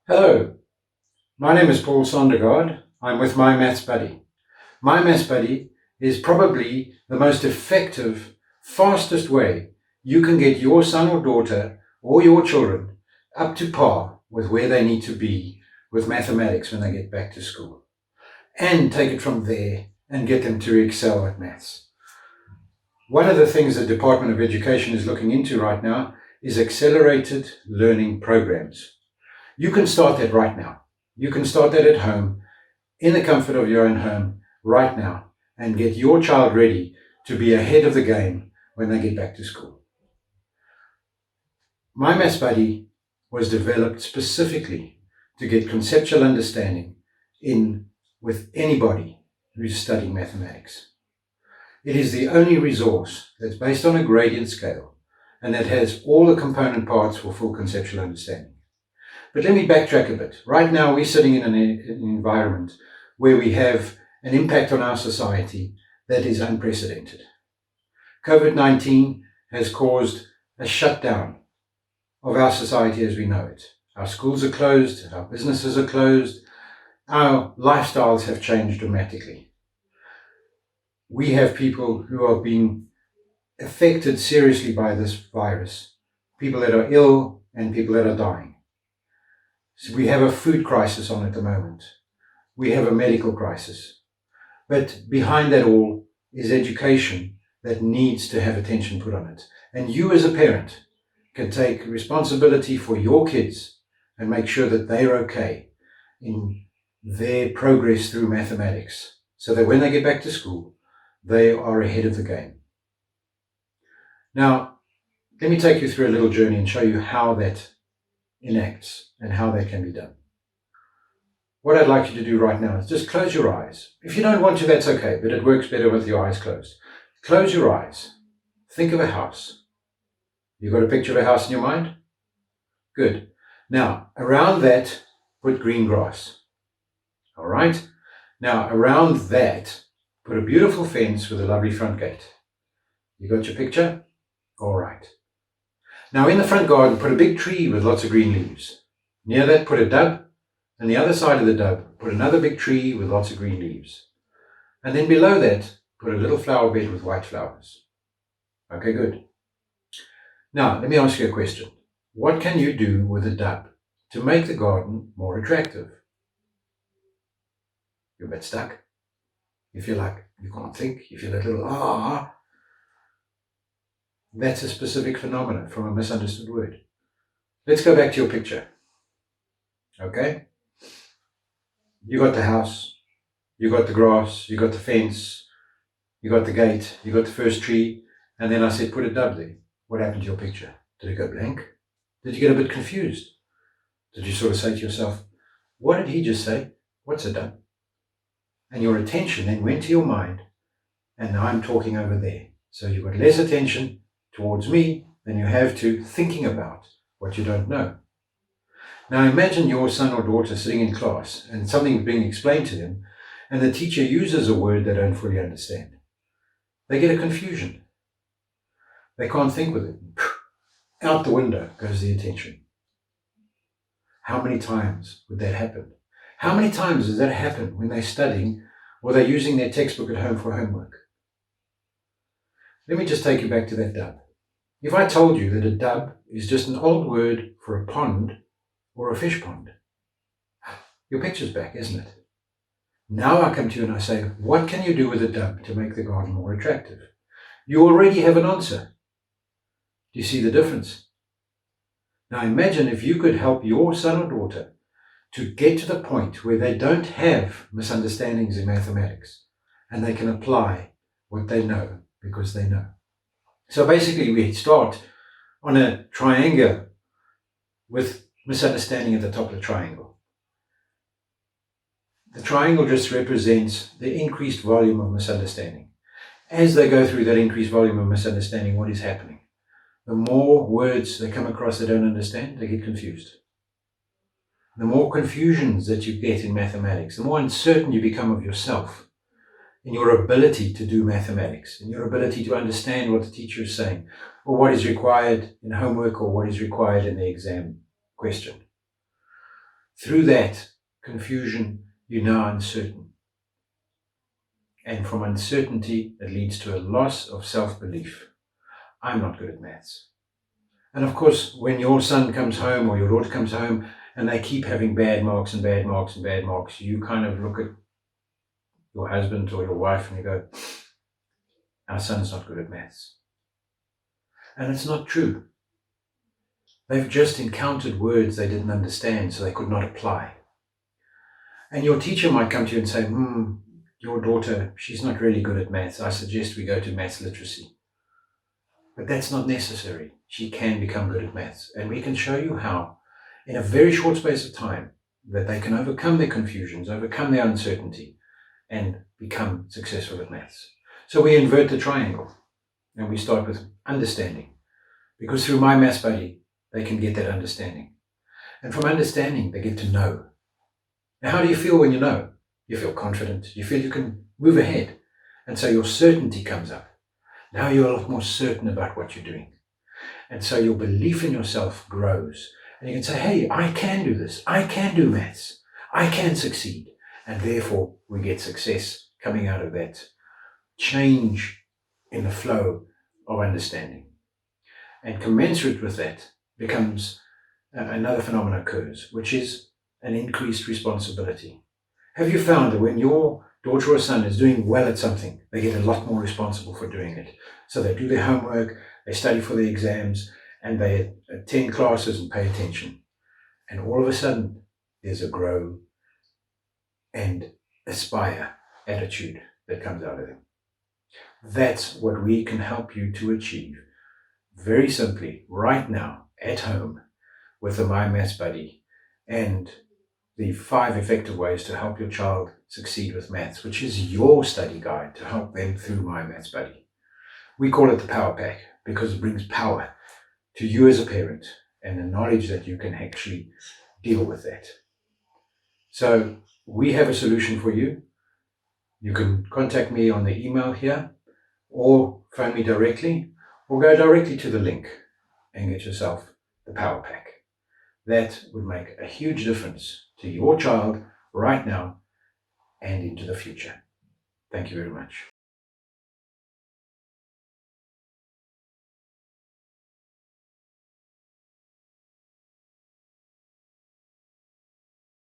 Hello, my name is Paul Sondergaard. I'm with My Maths Buddy. My Maths Buddy is probably the most effective, fastest way you can get your son or daughter or your children up to par with where they need to be with mathematics when they get back to school, and take it from there and get them to excel at maths. One of the things the Department of Education is looking into right now is accelerated learning programs. You can start that right now. You can start that at home, in the comfort of your own home, right now, and get your child ready to be ahead of the game when they get back to school. My Maths Buddy was developed specifically to get conceptual understanding in with anybody who's studying mathematics. It is the only resource that's based on a gradient scale and that has all the component parts for full conceptual understanding. But let me backtrack a bit. Right now, we're sitting in an environment where we have an impact on our society that is unprecedented. COVID-19 has caused a shutdown of our society as we know it. Our schools are closed, our businesses are closed, our lifestyles have changed dramatically. We have people who are being affected seriously by this virus, people that are ill and people that are dying. So we have a food crisis on at the moment. We have a medical crisis. But behind that all is education that needs to have attention put on it. And you as a parent can take responsibility for your kids and make sure that they're okay in their progress through mathematics, so that when they get back to school, they are ahead of the game. Now, let me take you through a little journey and show you how that enacts and how that can be done. What I'd like you to do right now is just close your eyes. If you don't want to, that's okay, but it works better with your eyes closed. Close your eyes. Think of a house. You got a picture of a house in your mind? Good. Now, around that, put green grass. All right? Now, around that, put a beautiful fence with a lovely front gate. You got your picture? All right. Now, in the front garden, put a big tree with lots of green leaves. Near that, put a dub, and the other side of the dub, put another big tree with lots of green leaves. And then below that, put a little flower bed with white flowers. Okay, good. Now, let me ask you a question. What can you do with a dub to make the garden more attractive? You're a bit stuck. You feel like you can't think. You feel a little, That's a specific phenomenon from a misunderstood word. Let's go back to your picture. Okay? You got the house, you got the grass, you got the fence, you got the gate, you got the first tree, and then I said put a dub there. What happened to your picture? Did it go blank? Did you get a bit confused? Did you sort of say to yourself, what did he just say? What's a dub? And your attention then went to your mind, and now I'm talking over there. So you've got less attention towards me than you have to thinking about what you don't know. Now imagine your son or daughter sitting in class and something being explained to them, and the teacher uses a word they don't fully understand. They get a confusion. They can't think with it. Out the window goes the attention. How many times would that happen? How many times does that happen when they're studying or they're using their textbook at home for homework? Let me just take you back to that dub. If I told you that a dub is just an old word for a pond or a fish pond, your picture's back, isn't it? Now I come to you and I say, what can you do with a dub to make the garden more attractive? You already have an answer. Do you see the difference? Now imagine if you could help your son or daughter to get to the point where they don't have misunderstandings in mathematics and they can apply what they know because they know. So basically we start on a triangle with misunderstanding at the top of the triangle. The triangle just represents the increased volume of misunderstanding. As they go through that increased volume of misunderstanding, what is happening? The more words they come across they don't understand, they get confused. The more confusions that you get in mathematics, the more uncertain you become of yourself, in your ability to do mathematics, in your ability to understand what the teacher is saying, or what is required in homework, or what is required in the exam question. Through that confusion, you're now uncertain. And from uncertainty, it leads to a loss of self-belief. I'm not good at maths. And of course, when your son comes home or your daughter comes home and they keep having bad marks and bad marks and bad marks, you kind of look at your husband or your wife and you go, our son's not good at maths. And it's not true. They've just encountered words they didn't understand, so they could not apply. And your teacher might come to you and say, your daughter, she's not really good at maths. I suggest we go to maths literacy. But that's not necessary. She can become good at maths. And we can show you how, in a very short space of time, that they can overcome their confusions, overcome their uncertainty, and become successful at maths. So we invert the triangle, and we start with understanding. Because through My Maths Buddy, they can get that understanding. And from understanding, they get to know. Now, how do you feel when you know? You feel confident. You feel you can move ahead. And so your certainty comes up. Now you're a lot more certain about what you're doing. And so your belief in yourself grows. And you can say, hey, I can do this. I can do maths. I can succeed. And therefore, we get success coming out of that change in the flow of understanding. And commensurate with that becomes another phenomenon occurs, which is an increased responsibility. Have you found that when your daughter or son is doing well at something, they get a lot more responsible for doing it? So they do their homework, they study for the exams, and they attend classes and pay attention. And all of a sudden, there's a grow and aspire attitude that comes out of them. That's what we can help you to achieve very simply right now at home with the My Maths Buddy and the 5 effective ways to help your child succeed with maths, which is your study guide to help them through My Maths Buddy. We call it the Power Pack because it brings power to you as a parent and the knowledge that you can actually deal with that. So we have a solution for you. You can contact me on the email here or phone me directly or go directly to the link and get yourself the Power Pack. That would make a huge difference to your child right now and into the future. Thank you very much.